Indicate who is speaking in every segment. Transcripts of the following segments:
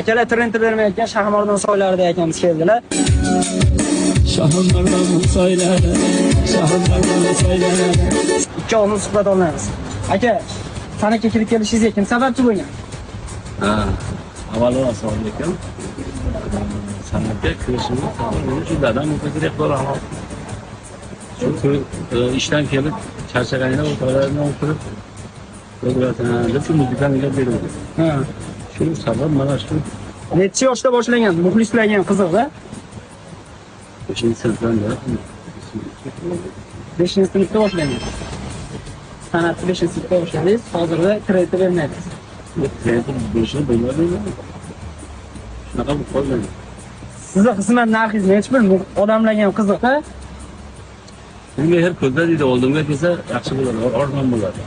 Speaker 1: Akalar trend bermayotgan Shahmardon soylarida ekanmiz keldilar.
Speaker 2: Shahmardon soylari, Shahmardon soylari.
Speaker 1: Ikki og'iz suhbat olamiz. Aka, sanakka kirib kelishingizga kim sababchi bo'lgan?
Speaker 2: Avvalo assalomu alaykum. Sanakka kirishimiz sababini shu dadam kerak bo'lgan. Shu ishdan kelib charchaganida o'rtalardan o'tirib ko'rayotgan shu muzikani berdi. Shu sabab mana shu.
Speaker 1: Necha yoshda boshlagan muxlislarga qiziqda?
Speaker 2: 5-sinfdan beri.
Speaker 1: 5-sinfda boshlagan. San'atni 5-sinfda boshladingiz, hozirda trend bermaysiz.
Speaker 2: Trend bo'lishi bo'lmadimi? Shunaqa bo'lib qolgan.
Speaker 1: Sizni xizmat narxingiz necha pul? Odamlarga ham qiziqda?
Speaker 2: Bunga her ko'zda deydi, oldimga kelsa yaxshi bo'ladi, arzon bo'ladi.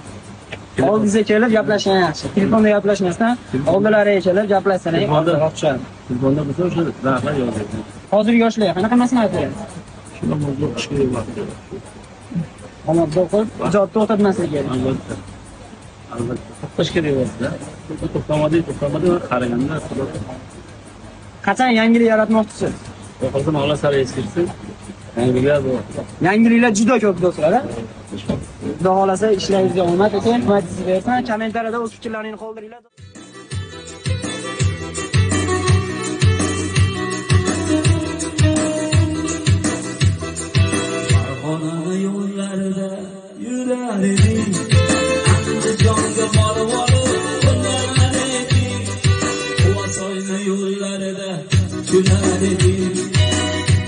Speaker 1: Oldingizga kelib gaplashgan yaxshi. Telefonda gaplashmasdan oldilariga kelib gaplashsang, ozroq tushadi.
Speaker 2: Telefonda bo'lsa o'sha narxlar yozadi.
Speaker 1: Hozirgi yoshlarga qanaqa maslahat berasiz?
Speaker 2: Shuna mavzu ishga yo'qoldi.
Speaker 1: Omadda o'qib, ijodni to'xtatmaslik kerak.
Speaker 2: Albatta. Albatta. To'xtash kerak bo'lsa, to'xtamadi qaraganda
Speaker 1: Qachon yangilik yaratmoqchisiz?
Speaker 2: hozir Alloh sari eskirsin. Yangiliklar bor.
Speaker 1: Yangiliklar juda ko'p do'stlar. Xudo xolasa ishlaringizga omad ekan, himmatingiz bersin. Kommentariyada o'z fikrlaringizni qoldiringlar.
Speaker 2: Farg'ona yo'llarida yurar edik, Andijonga borib qo'yar edik, Quvasoyni yo'llarida kular edik,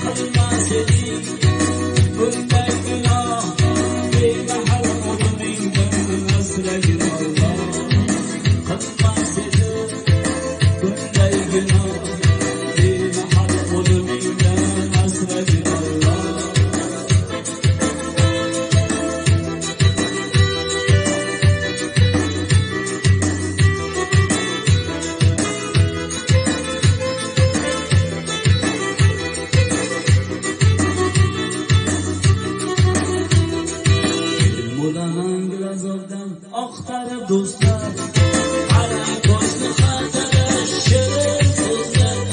Speaker 2: qilmas edik bunday gunoh, bemahal o'zingdan asragin Alloh, qilmas edik bunday gunoh, bemahal o'zingdan asragin Alloh. Oqtarib do'stlar, ana ko'zni xatara shirin so'zlar.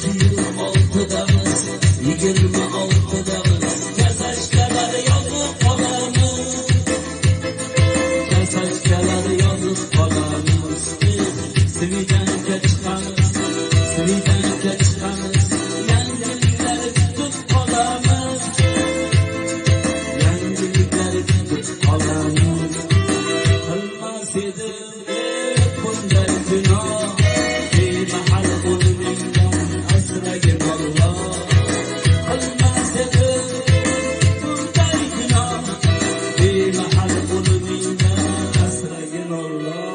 Speaker 2: 26damiz, 26damiz, kasachkalar yozib qolamiz. Kasachkalar yozib qolamiz. Svidanka chiqamiz, svidanka chiqamiz. Yangiliklar kutib qolamiz. Yangiliklar kutib qolamiz. Bunday gunoh, bemahal o'zingdan asragin Alloh, qilmas edi bunday gunoh, bemahal o'zingdan asragin Alloh.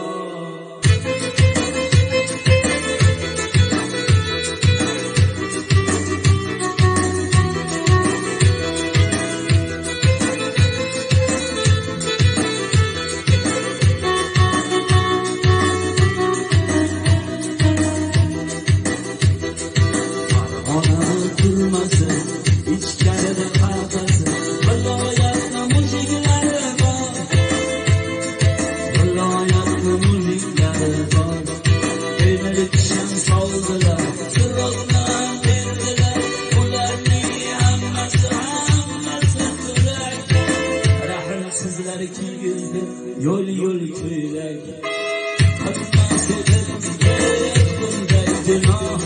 Speaker 2: İçkarida qafasi, viloyatni mujiklari bor, viloyatni mujiklari bor. Temir kishan soldilar, sirotdan berdilar, ularning hammasi kurak. Rahmsizlar kiygizdi, yo'l ko'ylak. Qilmas edi bunday gunoh,